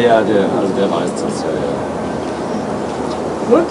Ja, der weiß das, ja. Gut.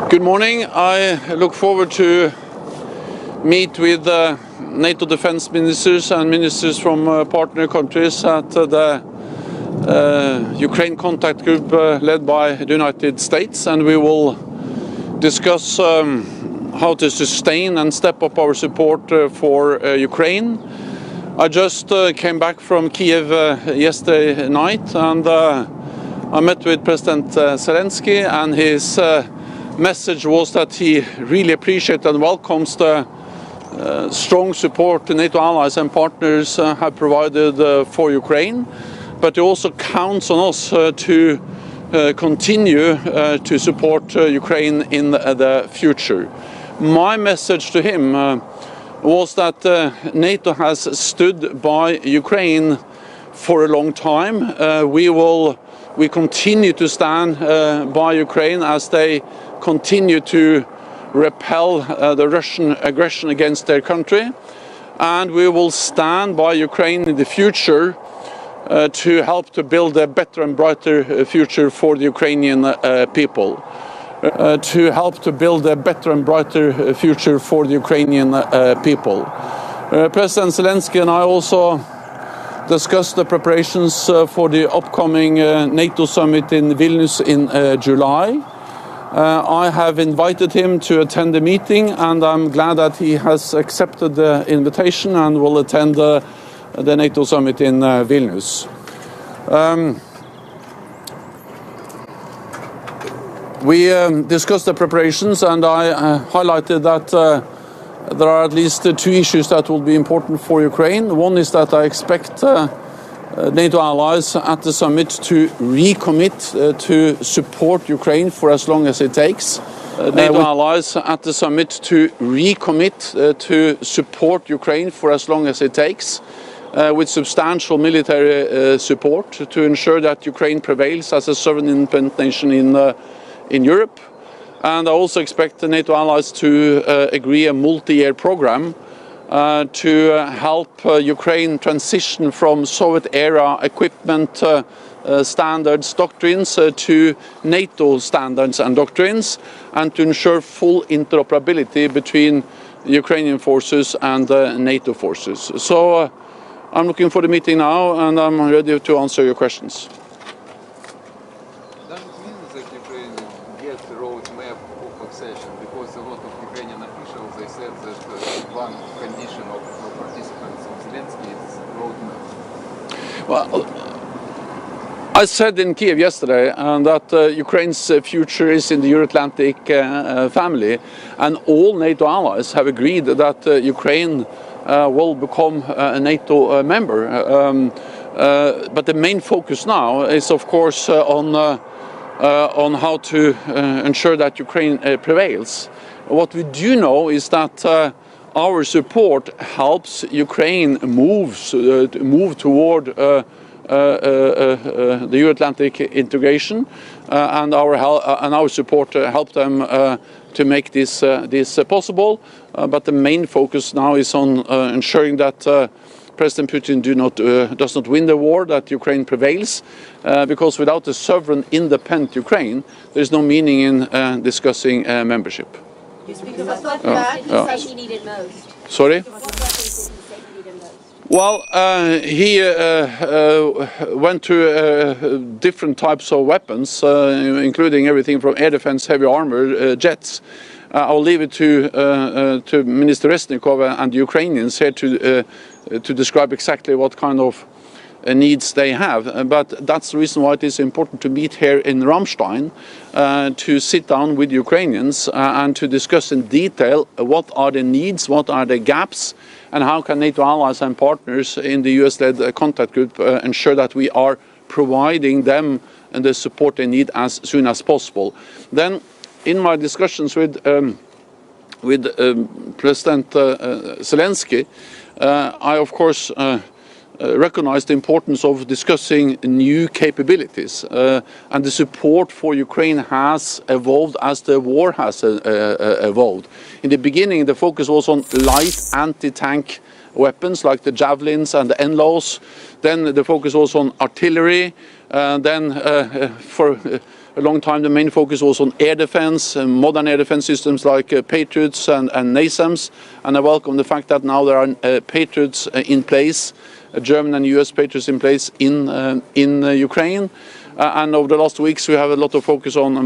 Good morning. I look forward to meet with NATO defense ministers and ministers from partner countries at the Ukraine contact group led by the United States, and we will discuss how to sustain and step up our support for Ukraine. I just came back from Kiev yesterday night, and I met with President Zelensky, and his message was that he really appreciates and welcomes the strong support the NATO allies and partners have provided for Ukraine, but he also counts on us to continue to support Ukraine in the future. My message to him was that NATO has stood by Ukraine for a long time. We continue to stand by Ukraine as they continue to repel the Russian aggression against their country, and we will stand by Ukraine in the future to help to build a better and brighter future for the Ukrainian people. To help to build a better and brighter future for the Ukrainian people. President Zelensky and I also discussed the preparations for the upcoming NATO summit in Vilnius in July. I have invited him to attend the meeting, and I'm glad that he has accepted the invitation and will attend the NATO summit in Vilnius. We discussed the preparations, and I highlighted that there are at least two issues that will be important for Ukraine. One is that I expect NATO allies at the summit to recommit to support Ukraine for as long as it takes. NATO allies at the summit to recommit to support Ukraine for as long as it takes, with substantial military support to ensure that Ukraine prevails as a sovereign independent nation in Europe. And I also expect the NATO allies to agree a multi-year program to help Ukraine transition from Soviet-era equipment standards, doctrines to NATO standards and doctrines, and to ensure full interoperability between Ukrainian forces and NATO forces. So I'm looking for the meeting now, and I'm ready to answer your questions. Does it mean that Ukraine gets the roadmap of accession? Because a lot of Ukrainian officials, they said that one condition of participants of Zelensky is roadmap. Well, I said in Kiev yesterday that Ukraine's future is in the Euro-Atlantic family, and all NATO allies have agreed that Ukraine will become a NATO member. But the main focus now is, of course, on how to ensure that Ukraine prevails. What we do know is that our support helps Ukraine move toward the Euro-Atlantic integration, and our support helped them to make this possible. But the main focus now is on ensuring that President Putin does not win the war, that Ukraine prevails, because without a sovereign, independent Ukraine, there is no meaning in discussing membership. You speak about what weapons did he say he needed most? Sorry? What weapons did he say he needed most? Well, he went to different types of weapons, including everything from air defense, heavy armor, jets. I'll leave it to Minister Reznikov and the Ukrainians here to describe exactly what kind of needs they have. But that's the reason why it is important to meet here in Ramstein, to sit down with Ukrainians and to discuss in detail what are the needs, what are the gaps, and how can NATO allies and partners in the US-led contact group ensure that we are providing them the support they need as soon as possible. Then, in my discussions with President Zeleensky, I of course recognize the importance of discussing new capabilities, and the support for Ukraine has evolved as the war has evolved. In the beginning, the focus was on light anti-tank weapons like the javelins and the NLAWs. Then the focus was on artillery. Then for a long time the main focus was on air defense, modern air defense systems like Patriots and NASAMS. And I welcome the fact that now there are Patriots in place, German and US Patriots in place in Ukraine. And over the last weeks we have a lot of focus on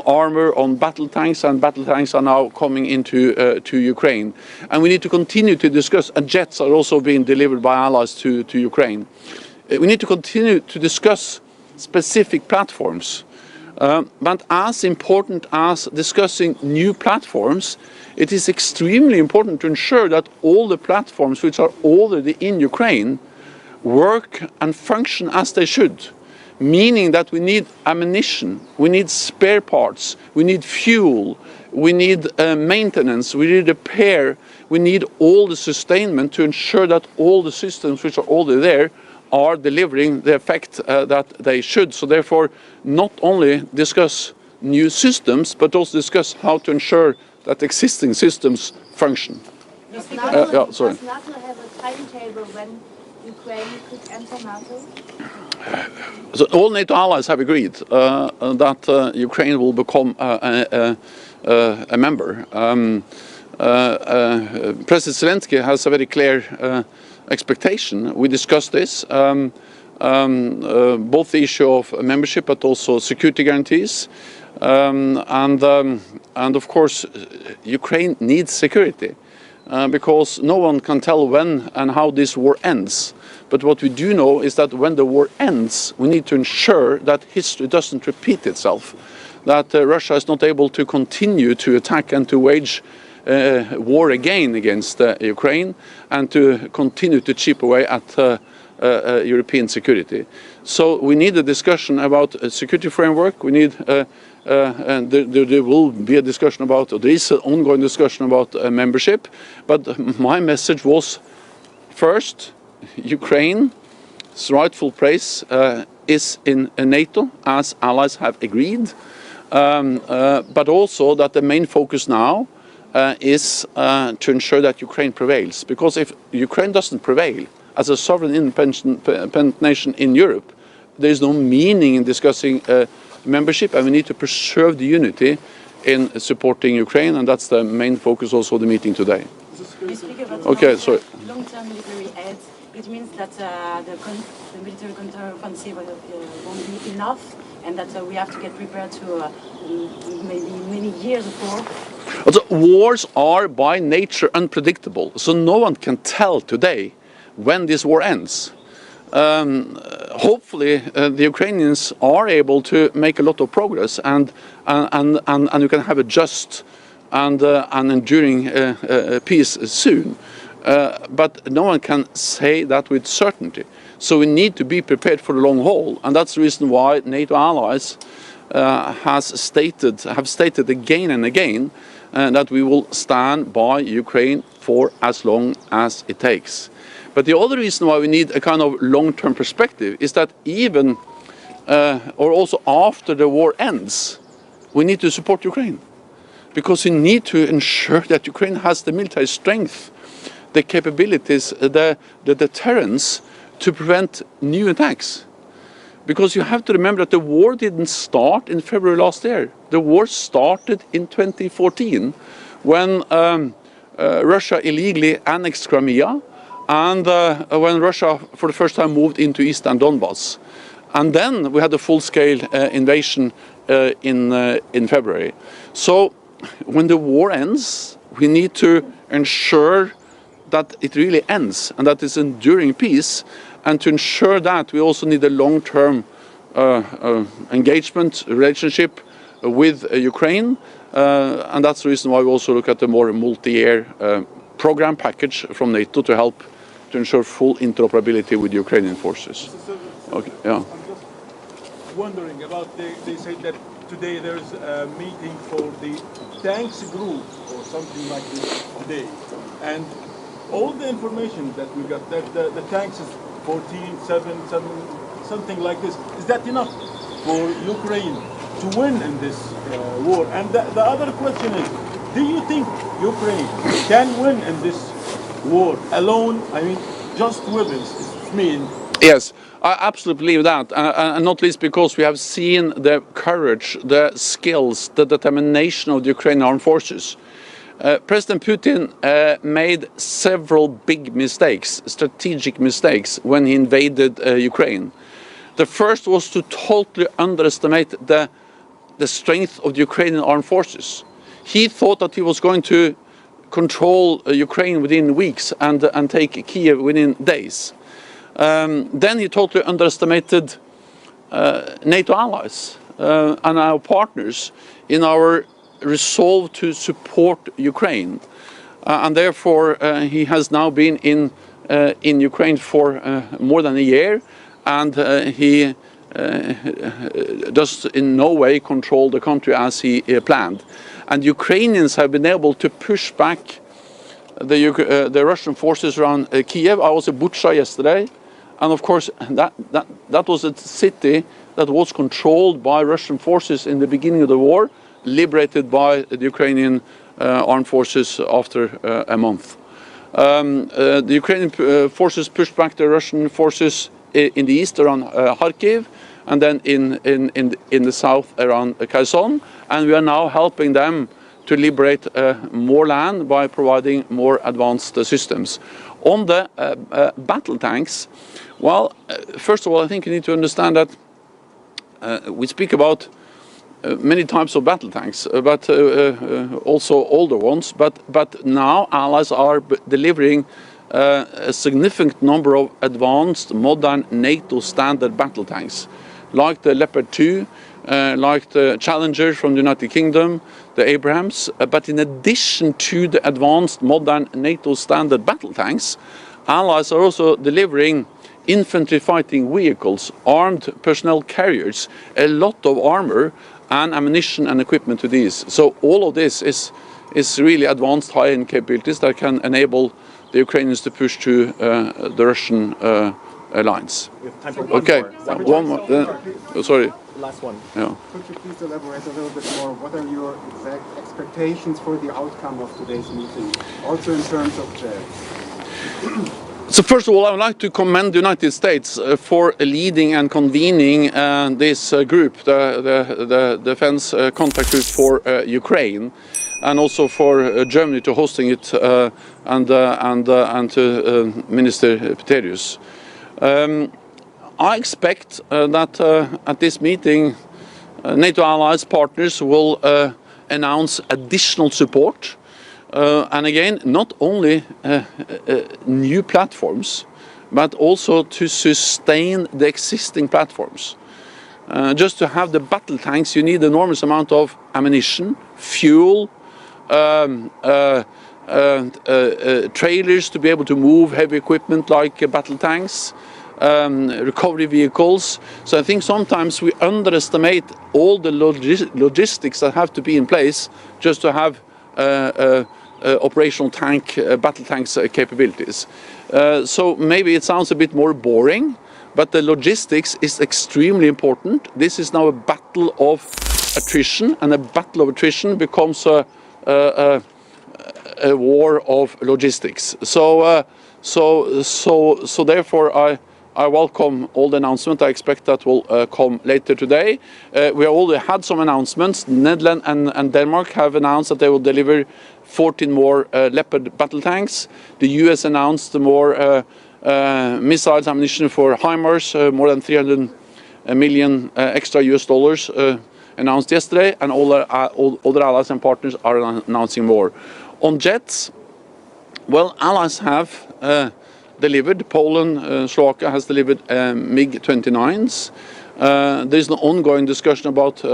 armor, on battle tanks, and battle tanks are now coming into to Ukraine. And we need to continue to discuss, and jets are also being delivered by allies to Ukraine. We need to continue to discuss specific platforms. But as important as discussing new platforms, it is extremely important to ensure that all the platforms which are already in Ukraine work and function as they should, meaning that we need ammunition, we need spare parts, we need fuel, we need maintenance, we need repair, we need all the sustainment to ensure that all the systems which are already there are delivering the effect that they should. So therefore, not only discuss new systems, but also discuss how to ensure that existing systems function. Does NATO, sorry. Does NATO have a timetable when Ukraine could enter NATO? So all NATO allies have agreed that Ukraine will become a member. President Zelensky has a very clear expectation. We discussed this, both the issue of membership but also security guarantees. And of course, Ukraine needs security because no one can tell when and how this war ends. But what we do know is that when the war ends, we need to ensure that history doesn't repeat itself, that Russia is not able to continue to attack and to wage war again against Ukraine and to continue to chip away at European security. So we need a discussion about a security framework. We need and there will be a discussion about, or there is an ongoing discussion about membership. But my message was, first, Ukraine's rightful place is in NATO, as allies have agreed, but also that the main focus now is to ensure that Ukraine prevails. Because if Ukraine doesn't prevail as a sovereign independent nation in Europe, there is no meaning in discussing membership, and we need to preserve the unity in supporting Ukraine, and that's the main focus also of the meeting today. You speak about long-term military aid. It means that the military counteroffensive won't be enough, and that we have to get prepared to maybe many years before. Also, wars are by nature unpredictable, so no one can tell today when this war ends. hopefully the Ukrainians are able to make a lot of progress, and you can have a just and enduring peace soon. But no one can say that with certainty. So we need to be prepared for the long haul, and that's the reason why NATO allies have stated again and again that we will stand by Ukraine for as long as it takes. But the other reason why we need a kind of long-term perspective is that even or also after the war ends, we need to support Ukraine, because we need to ensure that Ukraine has the military strength, the capabilities, the deterrence to prevent new attacks. Because you have to remember that the war didn't start in February last year. The war started in 2014 when Russia illegally annexed Crimea, and when Russia for the first time moved into eastern Donbass. And then we had a full-scale invasion in February. So when the war ends, we need to ensure that it really ends and that it's enduring peace. And to ensure that, we also need a long-term engagement, relationship with Ukraine. And that's the reason why we also look at a more multi-year program package from NATO to help to ensure full interoperability with Ukrainian forces. Okay, yeah. I'm just wondering about, they say that today there's a meeting for the tanks group or something like this today. And all the information that we got, that the tanks is 14, 7, something like this. Is that enough for Ukraine to win in this war? And the other question is, do you think Ukraine can win in this war alone? I mean, just weapons, Yes, I absolutely believe that, and not least because we have seen the courage, the skills, the determination of the Ukrainian armed forces. President Putin made several big mistakes, strategic mistakes, when he invaded Ukraine. The first was to totally underestimate the strength of the Ukrainian armed forces. He thought that he was going to control Ukraine within weeks and take Kiev within days. Then he totally underestimated NATO allies and our partners in our resolve to support Ukraine, and therefore he has now been in Ukraine for more than a year, and he does in no way control the country as he planned. And Ukrainians have been able to push back the Russian forces around Kiev. I was in Bucha yesterday, and of course that was a city that was controlled by Russian forces in the beginning of the war, liberated by the Ukrainian armed forces after a month. The Ukrainian forces pushed back the Russian forces in the east around Kharkiv, and then in the south around Kherson, and we are now helping them to liberate more land by providing more advanced systems. On the battle tanks, well, first of all, I think you need to understand that we speak about many types of battle tanks, but also older ones. But now allies are delivering a significant number of advanced, modern NATO standard battle tanks, like the Leopard 2, like the Challenger from the United Kingdom, the Abrams. But in addition to the advanced, modern NATO standard battle tanks, allies are also delivering infantry fighting vehicles, armed personnel carriers, a lot of armor and ammunition and equipment to these. So all of this is really advanced high-end capabilities that can enable the Ukrainians to push to the Russian lines. We have time for one Okay, more. one more. Sorry. Last one. Yeah. Could you please elaborate a little bit more? What are your exact expectations for the outcome of today's meeting, also in terms of J? So first of all, I would like to commend the United States for leading and convening this group, the Defense Contact Group for Ukraine, and also for Germany to hosting it, and to Minister Peterius. I expect that at this meeting, NATO allies partners will announce additional support. And again, not only new platforms, but also to sustain the existing platforms. Just to have the battle tanks, you need enormous amount of ammunition, fuel, trailers to be able to move heavy equipment like battle tanks, recovery vehicles. So I think sometimes we underestimate all the logistics that have to be in place just to have operational battle tanks capabilities. So maybe it sounds a bit more boring, but the logistics is extremely important. This is now a battle of attrition, and a battle of attrition becomes a war of logistics. So therefore I welcome all the announcements. I expect that will come later today. We already had some announcements. Netherlands and Denmark have announced that they will deliver 14 more Leopard battle tanks. The US announced more missiles, ammunition for HIMARS, more than 300 million extra US dollars announced yesterday, and all other allies and partners are announcing more. On jets, well, allies have delivered. Poland, Slovakia has delivered MiG-29s. There is an ongoing discussion about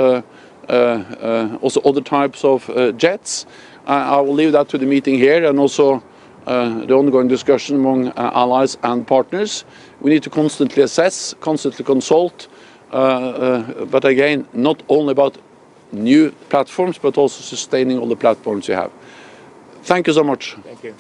also other types of jets. I will leave that to the meeting here, and also the ongoing discussion among allies and partners. We need to constantly assess, constantly consult, but again, not only about new platforms, but also sustaining all the platforms you have. Thank you so much. Thank you.